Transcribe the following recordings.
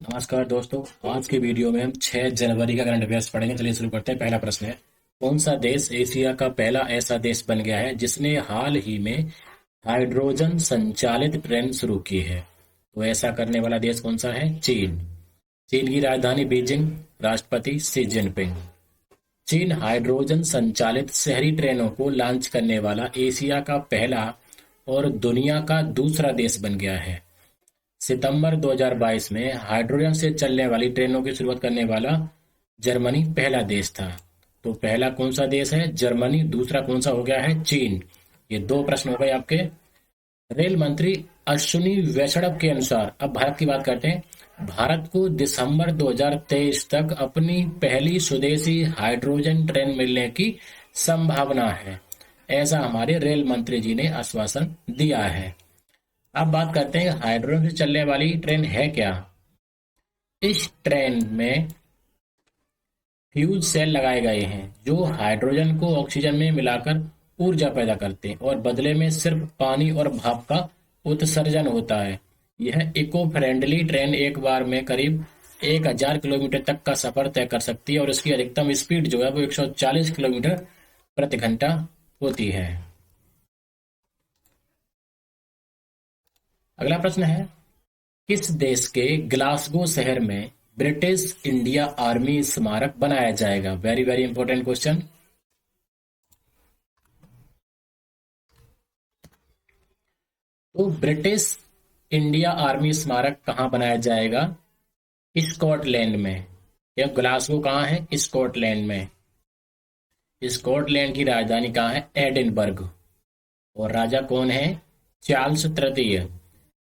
नमस्कार दोस्तों। आज के वीडियो में हम 6 जनवरी का करंट अफेयर्स पढ़ेंगे। चलिए शुरू करते हैं। पहला प्रश्न है, कौन सा देश एशिया का पहला ऐसा देश बन गया है जिसने हाल ही में हाइड्रोजन संचालित ट्रेन शुरू की है? तो ऐसा करने वाला देश कौन सा है? चीन। चीन की राजधानी बीजिंग। राष्ट्रपति शी जिनपिंग। चीन हाइड्रोजन संचालित शहरी ट्रेनों को लॉन्च करने वाला एशिया का पहला और दुनिया का दूसरा देश बन गया है। सितंबर 2022 में हाइड्रोजन से चलने वाली ट्रेनों की शुरुआत करने वाला जर्मनी पहला देश था। तो पहला कौन सा देश है? जर्मनी। दूसरा कौन सा हो गया है? चीन। ये दो प्रश्न हो गए आपके। रेल मंत्री अश्विनी वैष्णव के अनुसार, अब भारत की बात करते हैं, भारत को दिसंबर 2023 तक अपनी पहली स्वदेशी हाइड्रोजन ट्रेन मिलने की संभावना है, ऐसा हमारे रेल मंत्री जी ने आश्वासन दिया है। अब बात करते हैं हाइड्रोजन से चलने वाली ट्रेन है क्या। इस ट्रेन में फ्यूज सेल लगाए गए हैं जो हाइड्रोजन को ऑक्सीजन में मिलाकर ऊर्जा पैदा करते हैं और बदले में सिर्फ पानी और भाप का उत्सर्जन होता है। यह इको फ्रेंडली ट्रेन एक बार में करीब 1000 किलोमीटर तक का सफर तय कर सकती है और इसकी अधिकतम स्पीड जो है वो 140 किलोमीटर प्रति घंटा होती है। अगला प्रश्न है, किस देश के ग्लासगो शहर में ब्रिटिश इंडिया आर्मी स्मारक बनाया जाएगा? Very very important question. तो ब्रिटिश इंडिया आर्मी स्मारक कहां बनाया जाएगा? स्कॉटलैंड में। यह ग्लासगो कहां है? स्कॉटलैंड में। स्कॉटलैंड की राजधानी कहां है? एडिनबर्ग। और राजा कौन है? चार्ल्स तृतीय,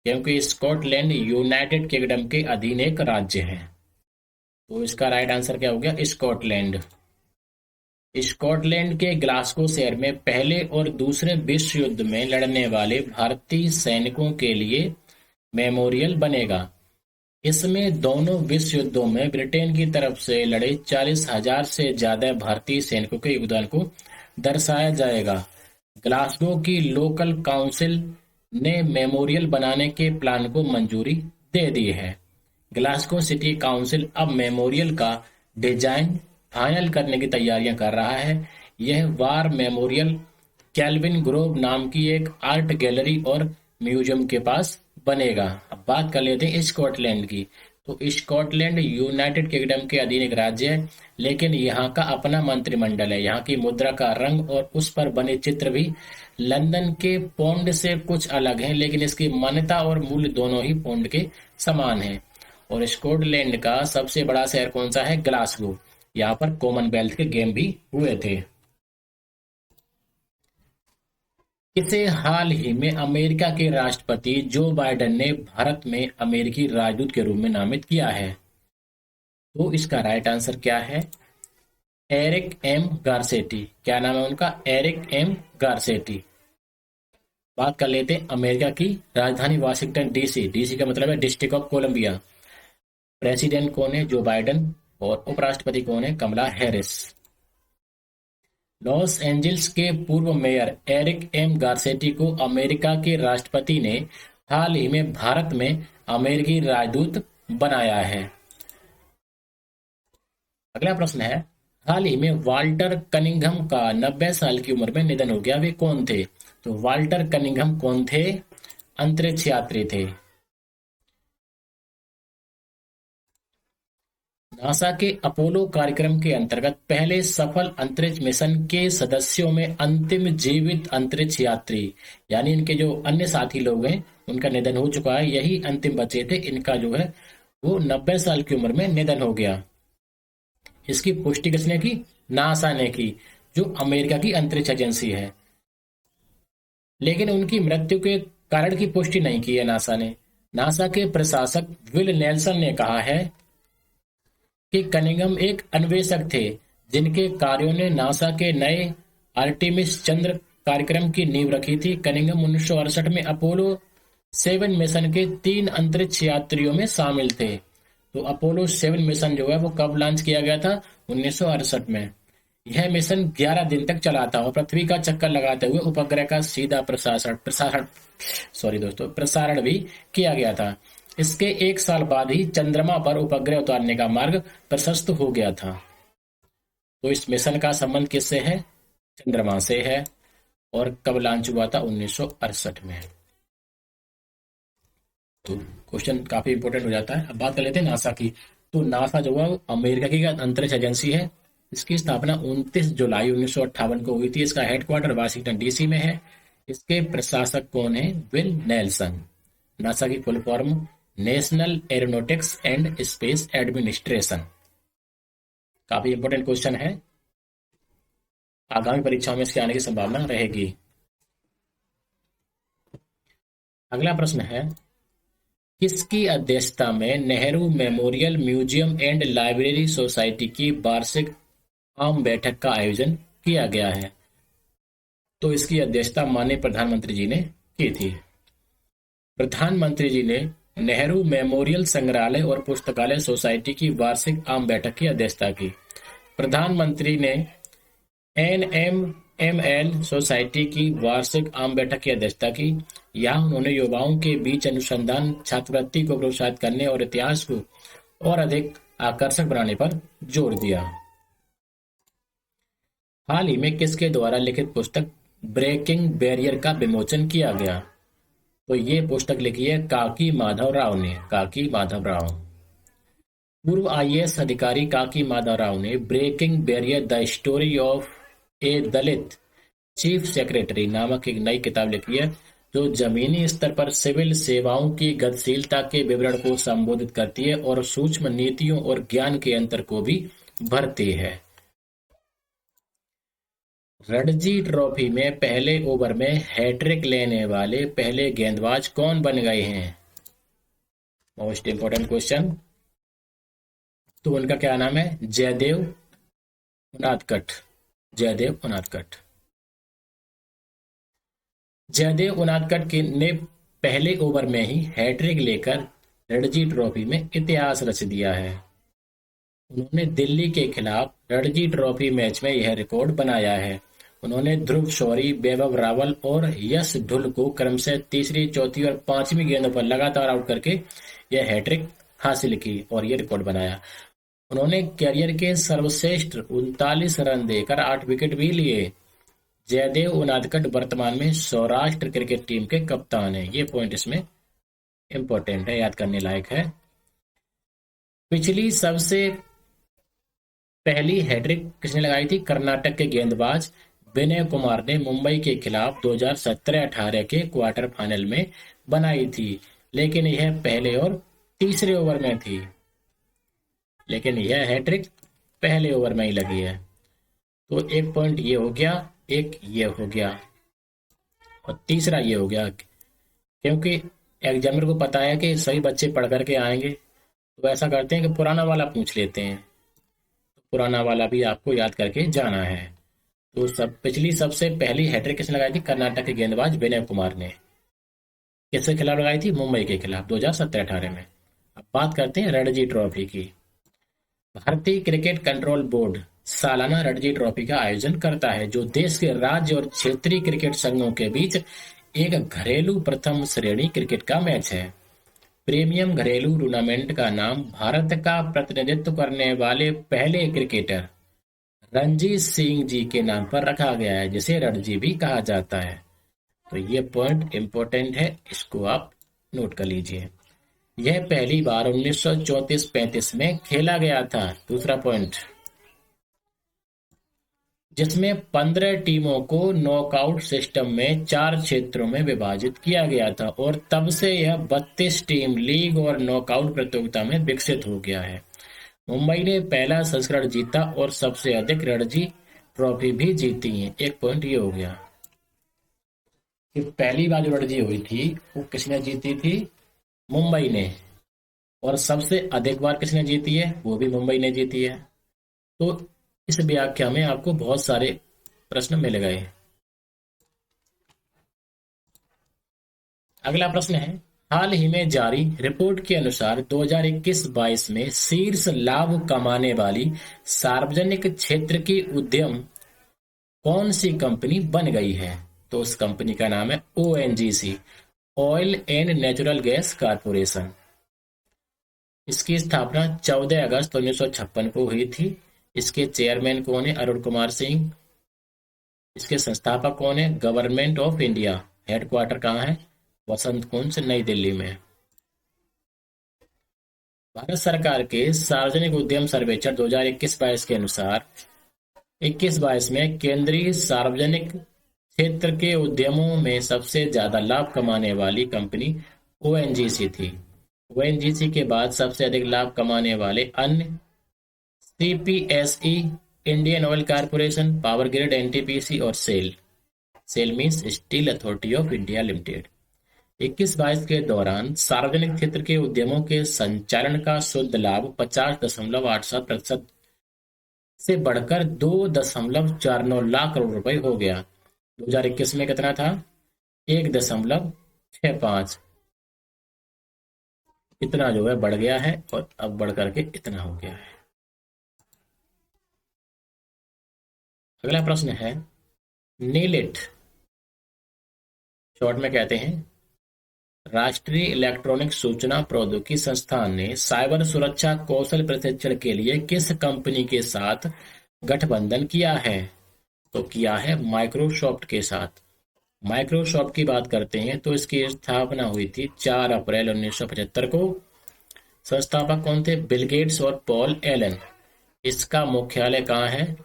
क्योंकि स्कॉटलैंड यूनाइटेड किंगडम के अधीन एक राज्य है। तो इसका राइट आंसर क्या हो गया? स्कॉटलैंड। स्कॉटलैंड के ग्लासगो शहर में पहले और दूसरे विश्व युद्ध में लड़ने वाले भारतीय सैनिकों के लिए मेमोरियल बनेगा। इसमें दोनों विश्व युद्धों में ब्रिटेन की तरफ से लड़े 40,000 से ज्यादा भारतीय सैनिकों के योगदान को दर्शाया जाएगा। ग्लासगो की लोकल काउंसिल ने मेमोरियल बनाने के प्लान को मंजूरी दे दी है। ग्लासगो सिटी काउंसिल अब मेमोरियल का डिजाइन फाइनल करने की तैयारियां कर रहा है। यह वार मेमोरियल कैल्विन ग्रोव नाम की एक आर्ट गैलरी और म्यूजियम के पास बनेगा। अब बात कर लेते हैं स्कॉटलैंड की। तो स्कॉटलैंड यूनाइटेड किंगडम के अधीन एक राज्य है, लेकिन यहाँ का अपना मंत्रिमंडल है। यहाँ की मुद्रा का रंग और उस पर बने चित्र भी लंदन के पौंड से कुछ अलग हैं, लेकिन इसकी मान्यता और मूल्य दोनों ही पौंड के समान हैं। और स्कॉटलैंड का सबसे बड़ा शहर कौन सा है? ग्लासगो। यहाँ पर कॉमनवेल्थ के गेम भी हुए थे। इसे हाल ही में अमेरिका के राष्ट्रपति जो बाइडेन ने भारत में अमेरिकी राजदूत के रूप में नामित किया है। तो इसका राइट आंसर क्या है? Eric M Garcetti. क्या नाम है उनका? Eric M Garcetti. बात कर लेते हैं अमेरिका की राजधानी वाशिंगटन डीसी। डीसी का मतलब है डिस्ट्रिक्ट ऑफ कोलंबिया। प्रेसिडेंट कौन है? Joe Biden. और उपराष्ट्रपति कौन है? कमला हैरिस। लॉस एंजल्स के पूर्व मेयर एरिक एम गारसेटी को अमेरिका के राष्ट्रपति ने हाल ही में भारत में अमेरिकी राजदूत बनाया है। अगला प्रश्न है, हाल ही में वाल्टर कनिंघम का 90 साल की उम्र में निधन हो गया। वे कौन थे? तो वाल्टर कनिंघम कौन थे? अंतरिक्ष यात्री थे। नासा के अपोलो कार्यक्रम के अंतर्गत पहले सफल अंतरिक्ष मिशन के सदस्यों में अंतिम जीवित अंतरिक्ष यात्री, यानी इनके जो अन्य साथी लोग हैं उनका निधन हो चुका है, यही अंतिम बचे थे। इनका जो है वो 90 साल की उम्र में निधन हो गया। इसकी पुष्टि किसने की? नासा ने की, जो अमेरिका की अंतरिक्ष एजेंसी है। लेकिन उनकी मृत्यु के कारण की पुष्टि नहीं की है नासा ने। नासा के प्रशासक विल नेल्सन ने कहा है कि कनिंघम एक अन्वेषक थे जिनके कार्यों ने नासा के नए आर्टेमिस चंद्र कार्यक्रम की नींव रखी थी। कनिंघम 1968 में अपोलो 7 मिशन के 3 अंतरिक्ष यात्रियों में शामिल थे। तो अपोलो 7 मिशन जो है वो कब लॉन्च किया गया था? 1968 में। यह मिशन 11 दिन तक चला था और पृथ्वी का चक्कर लगाते हुए उपग्रह का सीधा प्रसारण भी किया गया था। इसके 1 साल बाद ही चंद्रमा पर उपग्रह उतारने का मार्ग प्रशस्त हो गया था। तो इस मिशन का संबंध किससे है? चंद्रमा से है। और कब लॉन्च हुआ था? 1968 में। तो क्वेश्चन काफी इंपॉर्टेंट हो जाता है। अब बात कर लेते हैं नासा की। तो नासा जो है अमेरिका की अंतरिक्ष एजेंसी है। इसकी स्थापना 29 जुलाई 1958 को हुई थी। इसका हेडक्वार्टर वाशिंगटन डीसी में है। इसके प्रशासक कौन है? Will Nelson. नासा की full form national aeronautics and space administration. काफी इंपॉर्टेंट क्वेश्चन है, आगामी परीक्षाओं में इसके आने की संभावना रहेगी। अगला प्रश्न है, किसकी अध्यक्षता में Nehru memorial museum and library society की वार्षिक आम बैठक का आयोजन किया गया है? तो इसकी अध्यक्षता माननीय प्रधानमंत्री जी ने की थी। प्रधानमंत्री जी ने नेहरू मेमोरियल संग्रहालय और पुस्तकालय सोसाइटी की वार्षिक आम बैठक की अध्यक्षता की। प्रधानमंत्री ने एनएमएमएल सोसाइटी की वार्षिक आम बैठक की अध्यक्षता की। यहाँ उन्होंने युवाओं के बीच अनुसंधान, छात्रवृत्ति को प्रोत्साहित करने और इतिहास को और अधिक आकर्षक बनाने पर जोर दिया। हाल ही में किसके द्वारा लिखित पुस्तक ब्रेकिंग बैरियर का विमोचन किया गया? तो ये पुस्तक लिखी है काकी माधव राव ने। काकी माधव राव। पूर्व आईएएस अधिकारी काकी माधव राव ने breaking barrier the story of a Dalit chief secretary नामक एक नई किताब लिखी है, जो जमीनी स्तर पर सिविल सेवाओं की गतिशीलता के विवरण को संबोधित करती है और सूक्ष्म नीतियों और ज्ञान के अंतर को भी भरती है। रणजी ट्रॉफी में पहले ओवर में हैट्रिक लेने वाले पहले गेंदबाज कौन बन गए हैं? Most important question. तो उनका क्या नाम है? जयदेव उनादकट। जयदेव उनादकट। जयदेव उनादकट ने पहले ओवर में ही हैट्रिक लेकर रणजी ट्रॉफी में इतिहास रच दिया है। उन्होंने दिल्ली के खिलाफ रणजी ट्रॉफी मैच में यह रिकॉर्ड बनाया है। उन्होंने ध्रुव शौरी, वैभव रावल और यश ढुल को क्रमशः तीसरी, चौथी और पांचवी गेंदों पर लगातार आउट करके यह हैट्रिक हासिल की और यह रिकॉर्ड बनाया। उन्होंने कैरियर के सर्वश्रेष्ठ 39 रन देकर 8 विकेट भी लिए। जयदेव उनादकट वर्तमान में सौराष्ट्र क्रिकेट टीम के कप्तान हैं। ये पॉइंट इसमें इंपॉर्टेंट है, याद करने लायक है। पिछली सबसे पहली हैट्रिक किसने लगाई थी? कर्नाटक के गेंदबाज विनय कुमार ने मुंबई के खिलाफ 2017-18 के क्वार्टर फाइनल में बनाई थी, लेकिन यह पहले और तीसरे ओवर में थी। लेकिन यह हैट्रिक पहले ओवर में ही लगी है। तो एक पॉइंट ये हो गया, एक ये हो गया और तीसरा ये हो गया। क्योंकि एग्जामिनर को पता है कि सभी बच्चे पढ़ करके आएंगे, तो ऐसा करते हैं कि पुराना वाला पूछ लेते हैं। तो पुराना वाला भी आपको याद करके जाना है। तो पिछली सबसे पहली हैट्रिक किसने लगाई थी? कर्नाटक के गेंदबाज विनय कुमार ने। किसके खिलाफ लगाई थी? मुंबई के खिलाफ 2017-18 में। अब बात करते हैं रणजी ट्रॉफी की। भारतीय क्रिकेट कंट्रोल बोर्ड सालाना रणजी ट्रॉफी का आयोजन करता है, जो देश के राज्य और क्षेत्रीय क्रिकेट संघों के बीच एक घरेलू प्रथम श्रेणी क्रिकेट का मैच है। प्रीमियम घरेलू टूर्नामेंट का नाम भारत का प्रतिनिधित्व करने वाले पहले क्रिकेटर रणजीत सिंह जी के नाम पर रखा गया है, जिसे रणजी भी कहा जाता है। तो ये पॉइंट इंपॉर्टेंट है, इसको आप नोट कर लीजिए। यह पहली बार 1934-35 में खेला गया था। दूसरा पॉइंट, जिसमें 15 टीमों को नॉकआउट सिस्टम में 4 क्षेत्रों में विभाजित किया गया था और तब से यह 32 टीम लीग और नॉकआउट प्रतियोगिता में विकसित हो गया है। मुंबई ने पहला संस्करण जीता और सबसे अधिक रणजी ट्रॉफी भी जीती है। एक पॉइंट ये हो गया कि पहली बार जो रणजी हुई थी वो किसने जीती थी? मुंबई ने। और सबसे अधिक बार किसने जीती है? वो भी मुंबई ने जीती है। तो इस व्याख्या में आपको बहुत सारे प्रश्न मिल गए। अगला प्रश्न है, हाल ही में जारी रिपोर्ट के अनुसार 2021-22 में शीर्ष लाभ कमाने वाली सार्वजनिक क्षेत्र की उद्यम कौन सी कंपनी बन गई है? तो उस कंपनी का नाम है ONGC, oil and natural gas corporation. इसकी स्थापना 14 अगस्त 1956 को हुई थी। इसके चेयरमैन कौन है? अरुण कुमार सिंह। इसके संस्थापक कौन है? Government of India. हेडक्वार्टर कहाँ है? वसंत कुंज, नई दिल्ली में। भारत सरकार के सार्वजनिक उद्यम सर्वेक्षण 2021-22 के अनुसार 21-22 में केंद्रीय सार्वजनिक क्षेत्र के उद्यमों में सबसे ज्यादा लाभ कमाने वाली कंपनी ओएनजीसी थी। ओएनजीसी के बाद सबसे अधिक लाभ कमाने वाले अन्य CPSE, Indian Oil Corporation, Power Grid, NTPC और SAIL. SAIL means Steel Authority of India Limited. 21-22 के दौरान सार्वजनिक क्षेत्र के उद्यमों के संचालन का शुद्ध लाभ 50.87% से बढ़कर 2.49 लाख करोड़ रुपए हो गया। 2021 में कितना था? 1.65। इतना जो है बढ़ गया है और अब बढ़ करके इतना हो गया है। अगला प्रश्न है, नीलिट शॉर्ट में कहते हैं, राष्ट्रीय इलेक्ट्रॉनिक सूचना प्रौद्योगिकी संस्थान ने साइबर सुरक्षा कौशल प्रशिक्षण के लिए किस कंपनी के साथ गठबंधन किया है? तो किया है माइक्रोसॉफ्ट के साथ। माइक्रोसॉफ्ट की बात करते हैं तो इसकी स्थापना हुई थी 4 अप्रैल 1975 को। संस्थापक कौन थे? बिल गेट्स और पॉल एलन। इसका मुख्यालय कहाँ है?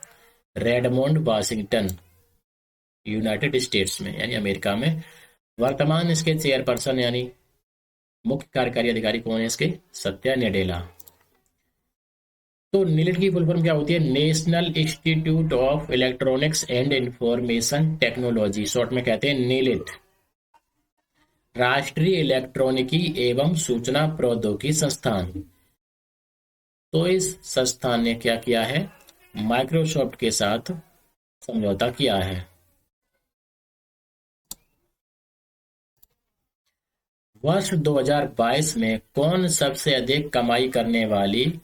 रेडमोंड, वाशिंगटन, यूनाइटेड स्टेट्स में यानी अमेरिका में। वर्तमान इसके चेयरपर्सन यानी मुख्य कार्यकारी अधिकारी कौन है इसके? सत्या नडेला। तो नीलिट की फुल फॉर्म क्या होती है? National institute of electronics and information technology, short में कहते हैं नीलिट। राष्ट्रीय इलेक्ट्रॉनिकी एवं सूचना प्रौद्योगिकी संस्थान। तो इस संस्थान ने क्या किया है? माइक्रोसॉफ्ट के साथ समझौता किया है। वर्ष 2022 में कौन सबसे अधिक कमाई करने वाली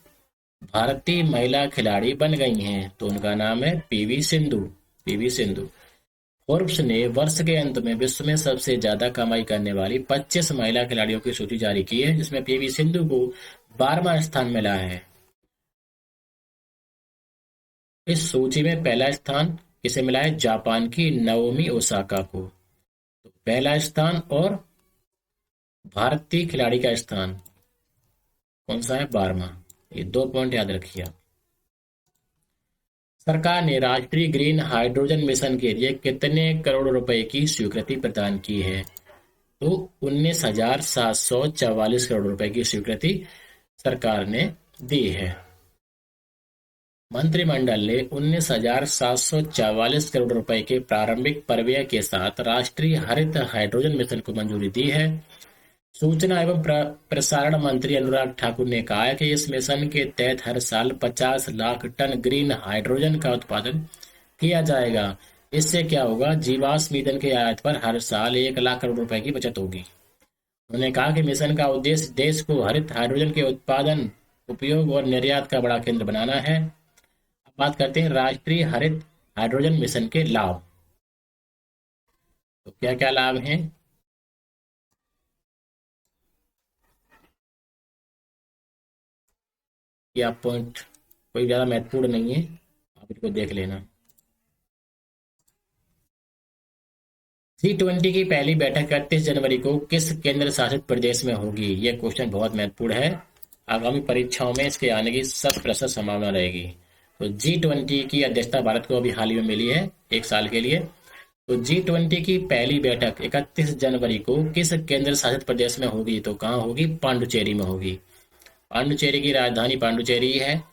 भारतीय महिला खिलाड़ी बन गई हैं? तो उनका नाम है PV Sindhu. PV Sindhu. Forbes ने वर्ष के अंत में विश्व में सबसे ज्यादा कमाई करने वाली 25 महिला खिलाड़ियों की सूची जारी की है, जिसमें पीवी सिंधु को 12वां स्थान मिला है। इस सूची में पहला स्थान किसे मिला है? जापान की नाओमी ओसाका को। तो पहला स्थान और भारतीय खिलाड़ी का स्थान कौन सा है? 12वां। ये 2 पॉइंट याद रखिए आप। सरकार ने राष्ट्रीय ग्रीन हाइड्रोजन मिशन के लिए कितने करोड़ रुपए की स्वीकृति प्रदान की है? तो 19,744 करोड़ रुपए की स्वीकृति सरकार ने दी है। मंत्रिमंडल ने 19,744 करोड़ रुपए के प्रारंभिक परिव्यय के साथ राष्ट्रीय हरित हाइड्रोजन मिशन को मंजूरी दी है। सूचना एवं प्रसारण मंत्री अनुराग ठाकुर ने कहा है कि इस मिशन के तहत हर साल 50 लाख टन ग्रीन हाइड्रोजन का उत्पादन किया जाएगा। इससे क्या होगा? जीवाश्म ईंधन के आयात पर हर साल 1 लाख करोड़ रुपए की बचत होगी। उन्होंने कहा कि मिशन का उद्देश्य देश को हरित हाइड्रोजन के उत्पादन, उपयोग और निर्यात का बड़ा केंद्र बनाना है। अब बात करते हैं राष्ट्रीय हरित हाइड्रोजन मिशन के लाभ। तो क्या क्या लाभ हैं? ये आप पॉइंट कोई ज्यादा महत्वपूर्ण नहीं है, आप इनको देख लेना। G20 की पहली बैठक 31 जनवरी को किस केंद्र शासित प्रदेश में होगी? ये क्वेश्चन बहुत महत्वपूर्ण है, आगामी परीक्षाओं में इसके आने की 100% संभावना रहेगी। तो G20 की अध्यक्षता भारत को अभी हाल ही में मिली है 1 साल के लिए। तो G20 की पहली बैठक 31 जनवरी को किस केंद्र शासित प्रदेश में होगी? तो कहाँ होगी? पांडुचेरी में होगी। पांडुचेरी की राजधानी पांडुचेरी है।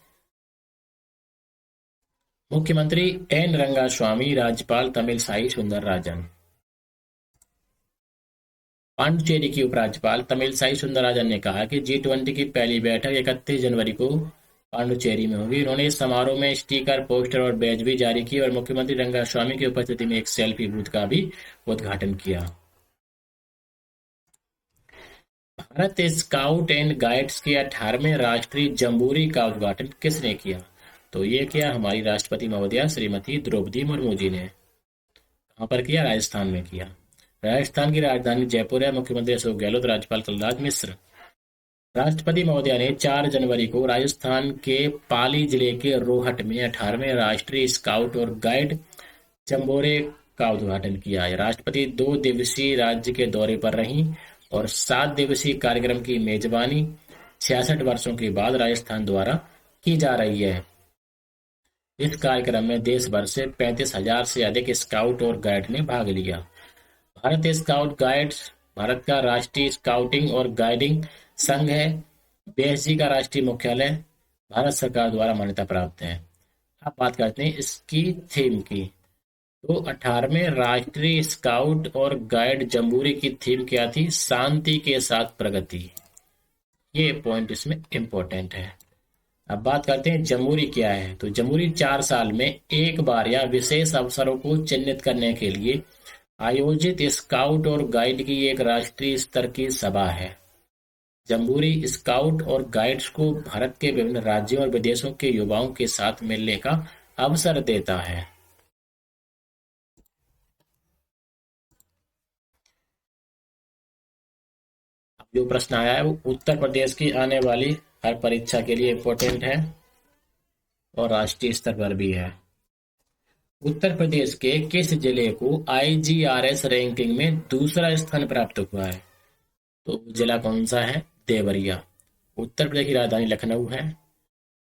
मुख्यमंत्री एन रंगास्वामी, राज्यपाल तमिलसाई सुंदरराजन। पांडुचेरी की उपराज्यपाल तमिलसाई सुंदरराजन ने कहा कि G20 की पहली बैठक 31 जनवरी को पांडुचेरी में होगी। उन्होंने इस समारोह में स्टिकर, पोस्टर और बैज भी जारी किए और मुख्यमंत्री रंगास्वामी की उपस्थिति में एक सेल्फी बूथ का भी उद्घाटन किया। भारत स्काउट एंड गाइड्स के 18वें राष्ट्रीय जम्बूरी का उद्घाटन किसने किया? तो ये किया हमारी राष्ट्रपति महोदया श्रीमती द्रौपदी मुर्मू जी ने। कहाँ पर किया? राजस्थान में किया। राजस्थान की राजधानी जयपुर है। मुख्यमंत्री अशोक गहलोत, राज्यपाल कलराज मिश्र। राष्ट्रपति महोदया ने 4 जनवरी को राजस्थान के पाली जिले के रोहट में 18वें राष्ट्रीय स्काउट और गाइड जंबोरे का उद्घाटन किया है। राष्ट्रपति 2 दिवसीय राज्य के दौरे पर रहीं और 7 दिवसीय कार्यक्रम की मेजबानी 66 वर्षों के बाद राजस्थान द्वारा की जा रही है। इस कार्यक्रम में देश भर से 35,000 से अधिक स्काउट और गाइड ने भाग लिया। भारत स्काउट गाइड्स भारत का राष्ट्रीय स्काउटिंग और गाइडिंग संघ है। बीएसजी का राष्ट्रीय मुख्यालय भारत सरकार द्वारा मान्यता प्राप्त है। अब बात करते हैं इसकी थीम की। तो 18वें राष्ट्रीय स्काउट और गाइड जम्बूरी की थीम क्या थी? शांति के साथ प्रगति। ये पॉइंट इसमें इंपॉर्टेंट है। अब बात करते हैं जम्बूरी क्या है। तो जम्बूरी 4 साल में एक बार या विशेष अवसरों को चिन्हित करने के लिए आयोजित स्काउट और गाइड की एक राष्ट्रीय स्तर की सभा है। जम्बूरी स्काउट और गाइड्स को भारत के विभिन्न राज्यों और विदेशों के युवाओं के साथ मिलने का अवसर देता है। अब जो प्रश्न आया है वो उत्तर प्रदेश की आने वाली हर परीक्षा के लिए इम्पोर्टेंट है और राष्ट्रीय स्तर पर भी है। उत्तर प्रदेश के किस जिले को IGRS रैंकिंग में दूसरा स्थान प्राप्त हुआ है? तो जिला कौन सा है? देवरिया। उत्तर प्रदेश की राजधानी लखनऊ है।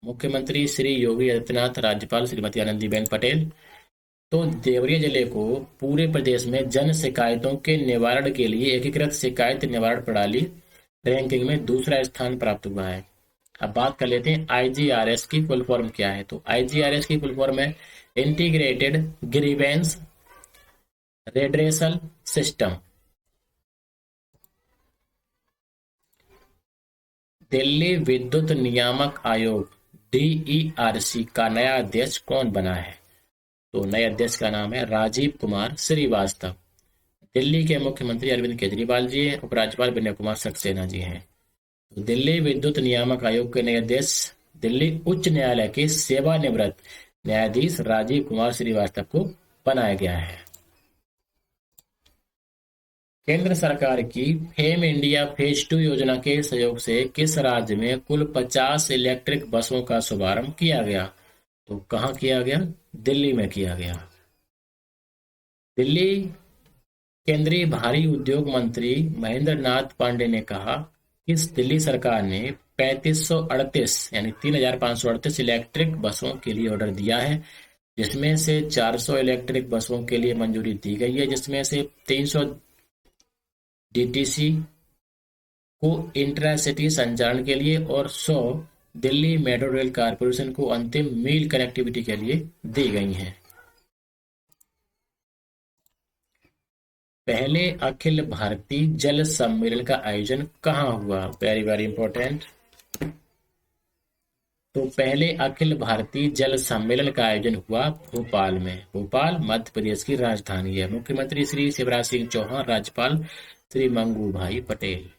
मुख्यमंत्री श्री योगी आदित्यनाथ, राज्यपाल श्रीमती आनंदीबेन पटेल। तो देवरिया जिले को पूरे प्रदेश में जन शिकायतों के निवारण के लिए एकीकृत शिकायत निवारण प्रणाली रैंकिंग में दूसरा स्थान प्राप्त हुआ है। अब बात कर लेते हैं IGRS की फुल फॉर्म क्या है। तो IGRS की फुल फॉर्म है integrated grievance redressal system. Delhi विद्युत नियामक आयोग DERC का नया अध्यक्ष कौन बना है? तो नए अध्यक्ष का नाम है राजीव कुमार श्रीवास्तव। दिल्ली के मुख्यमंत्री अरविंद केजरीवाल जी हैं। उपराज्यपाल विनय कुमार सक्सेना जी हैं। तो दिल्ली विद्युत नियामक आयोग के नए अध्यक्ष दिल्ली उच्च न्यायालय के सेवानिवृत्त न्यायाधीश राजीव कुमार श्रीवास्तव को बनाया गया है। केंद्र सरकार की फेम इंडिया फेज 2 योजना के सहयोग से किस राज्य में कुल 50 इलेक्ट्रिक बसों का शुभारंभ किया गया? तो कहाँ किया गया? दिल्ली में किया गया। दिल्ली केंद्रीय भारी उद्योग मंत्री महेंद्र नाथ पांडे ने कहा कि दिल्ली सरकार ने 3538 यानी 3538 इलेक्ट्रिक बसों के लिए ऑर्डर दिया है, जिसमें से 400 इलेक्ट्रिक बसों के लिए मंजूरी दी गई है, जिसमें से 300 DTC को इंट्रासिटी संचालन के लिए और 100 दिल्ली मेट्रो रेल कारपोरेशन को अंतिम मील कनेक्टिविटी के लिए दी गई हैं। पहले अखिल भारतीय जल सम्मेलन का आयोजन कहाँ हुआ? Very very important. तो पहले अखिल भारतीय जल सम्मेलन का आयोजन हुआ भोपाल में। भोपाल मध्य प्रदेश की राजधानी है। मुख्यमंत्री श्री शिवराज सिंह चौहान, राज्यपाल श्री मंगू भाई पटेल।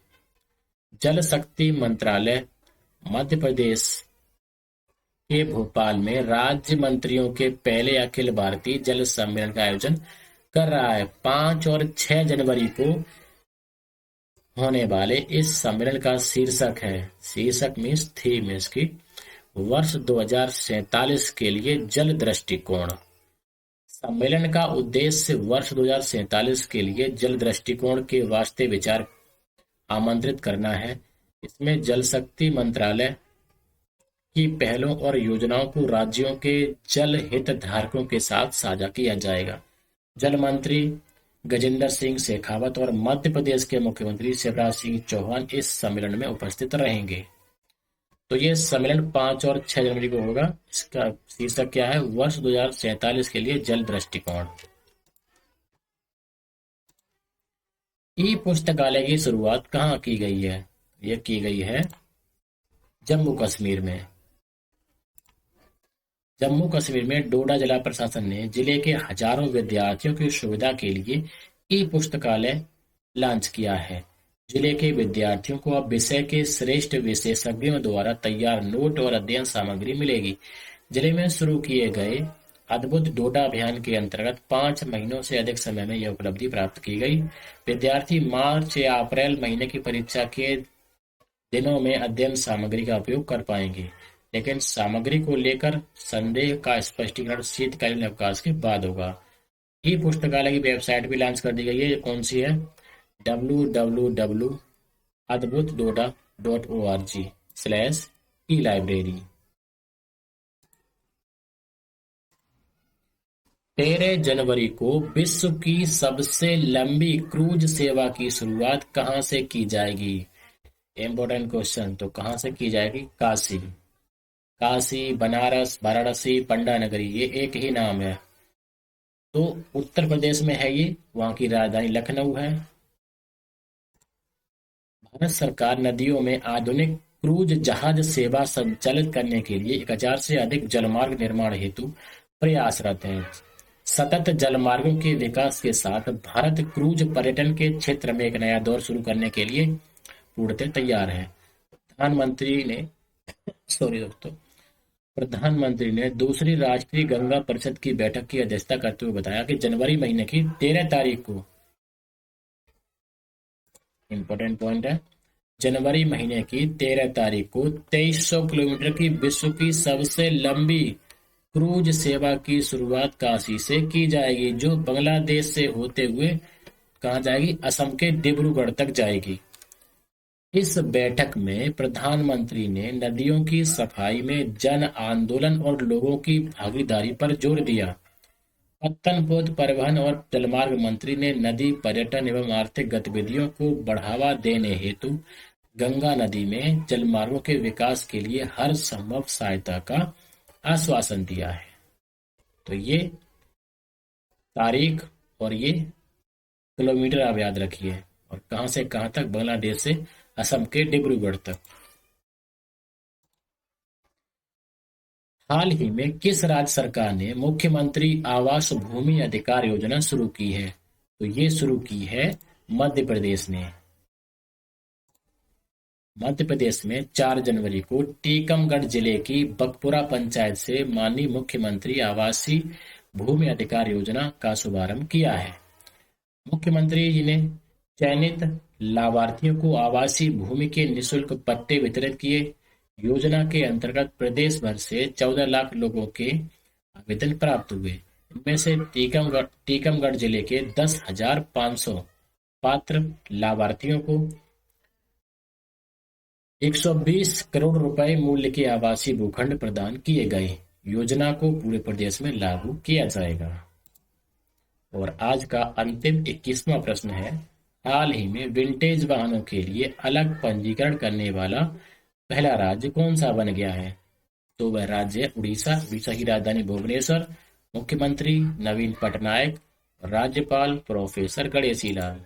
जल शक्ति मंत्रालय मध्य प्रदेश के भोपाल में राज्य मंत्रियों के पहले अखिल भारतीय जल सम्मेलन का आयोजन कर रहा है। 5 और 6 जनवरी को होने वाले इस सम्मेलन का शीर्षक मीन्स थीम इसकी वर्ष 2047 के लिए जल दृष्टिकोण। सम्मेलन का उद्देश्य वर्ष 2047 के लिए जल दृष्टिकोण के वास्ते विचार आमंत्रित करना है। इसमें जल शक्ति मंत्रालय की पहलों और योजनाओं को राज्यों के जल हित धारकों के साथ साझा किया जाएगा। जल मंत्री गजेंद्र सिंह शेखावत और मध्य प्रदेश के मुख्यमंत्री शिवराज सिंह चौहान इस सम्मेलन में उपस्थित रहेंगे। तो ये सम्मेलन 5 और 6 जनवरी को होगा। इसका शीर्षक क्या है? वर्ष 2047 के लिए जल दृष्टिकोण। ई पुस्तकालय की शुरुआत कहाँ की गई है? ये की गई है जम्मू कश्मीर में। जम्मू कश्मीर में डोडा जिला प्रशासन ने जिले के हजारों विद्यार्थियों की सुविधा के लिए ई पुस्तकालय लॉन्च किया है। जिले के विद्यार्थियों को अब विषय के श्रेष्ठ विशेषज्ञों द्वारा तैयार नोट और अध्ययन सामग्री मिलेगी। जिले में शुरू किए गए अद्भुत डोडा अभियान के अंतर्गत 5 महीनों से अधिक समय में यह उपलब्धि प्राप्त की गई। विद्यार्थी मार्च या अप्रैल महीने की परीक्षा के दिनों में अध्ययन सामग्री का उपयोग कर पाएंगे, लेकिन सामग्री को लेकर संदेह का स्पष्टीकरण शीतकालीन अवकाश के बाद होगा। ई पुस्तकालय की वेबसाइट भी लॉन्च कर दी गई है। ये कौन सी है? www.adbhutdoda.org/e-library। 13 जनवरी को विश्व की सबसे लंबी क्रूज सेवा की शुरुआत कहां से की जाएगी? Important question. तो कहां से की जाएगी? काशी। काशी, बनारस, वाराणसी, पंडा नगरी, ये एक ही नाम है। तो उत्तर प्रदेश में है ये, वहां की राजधानी लखनऊ है। भारत सरकार नदियों में आधुनिक क्रूज जहाज सेवा संचालित करने के लिए 1000 से अधिक जलमार्ग निर्माण हेतु प्रयासरत है। सतत जलमार्गों के विकास के साथ भारत क्रूज पर्यटन के क्षेत्र में एक नया दौर शुरू करने के लिए पूर्णतः तैयार है। प्रधानमंत्री ने सॉरी दोस्तों प्रधानमंत्री ने दूसरी राष्ट्रीय गंगा परिषद की बैठक की अध्यक्षता करते हुए बताया कि जनवरी महीने की 13 तारीख को, इंपॉर्टेंट पॉइंट है, जनवरी महीने की 13 तारीख को 2300 किलोमीटर की विश्व की सबसे लंबी क्रूज सेवा की शुरुआत काशी से की जाएगी, जो बांग्लादेश से होते हुए कहाँ जाएगी? असम के डिब्रूगढ़ तक जाएगी। इस बैठक में प्रधानमंत्री ने नदियों की सफाई में जन आंदोलन और लोगों की भागीदारी पर जोर दिया। पत्तनपोत परिवहन और जलमार्ग मंत्री ने नदी पर्यटन एवं आर्थिक गतिविधियों को बढ़ावा देने हेतु गंगा नदी में जलमार्गों के विकास के लिए हर संभव सहायता का आश्वासन दिया है। तो ये तारीख और ये किलोमीटर आप याद रखिए, और कहां से कहां तक? बांग्लादेश से असम के डिब्रूगढ़ तक। हाल ही में किस राज्य सरकार ने मुख्यमंत्री आवास भूमि अधिकार योजना शुरू की है? तो ये शुरू की है मध्य प्रदेश ने। मध्य प्रदेश में 4 जनवरी को टीकमगढ़ जिले की बकपुरा पंचायत से माननीय मुख्यमंत्री आवासीय भूमि अधिकार योजना का शुभारंभ किया है। मुख्यमंत्री जी ने चयनित लाभार्थियों को आवासीय भूमि के निःशुल्क पट्टे वितरित किए। योजना के अंतर्गत प्रदेश भर से 14 लाख लोगों के आवेदन प्राप्त हुए। इनमें से टीकमगढ़ जिले के 10,500 पात्र लाभार्थियों को 120 करोड़ रुपए मूल्य के आवासीय भूखंड प्रदान किए गए। योजना को पूरे प्रदेश में लागू किया जाएगा। और आज का अंतिम 21वां प्रश्न है, हाल ही में विंटेज वाहनों के लिए अलग पंजीकरण करने वाला पहला राज्य कौन सा बन गया है? तो वह राज्य है उड़ीसा। उड़ीसा की राजधानी भुवनेश्वर। मुख्यमंत्री नवीन पटनायक, राज्यपाल प्रोफेसर गणेशी लाल।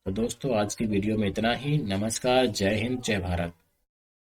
तो दोस्तों आज की वीडियो में इतना ही। नमस्कार, जय हिंद, जय भारत।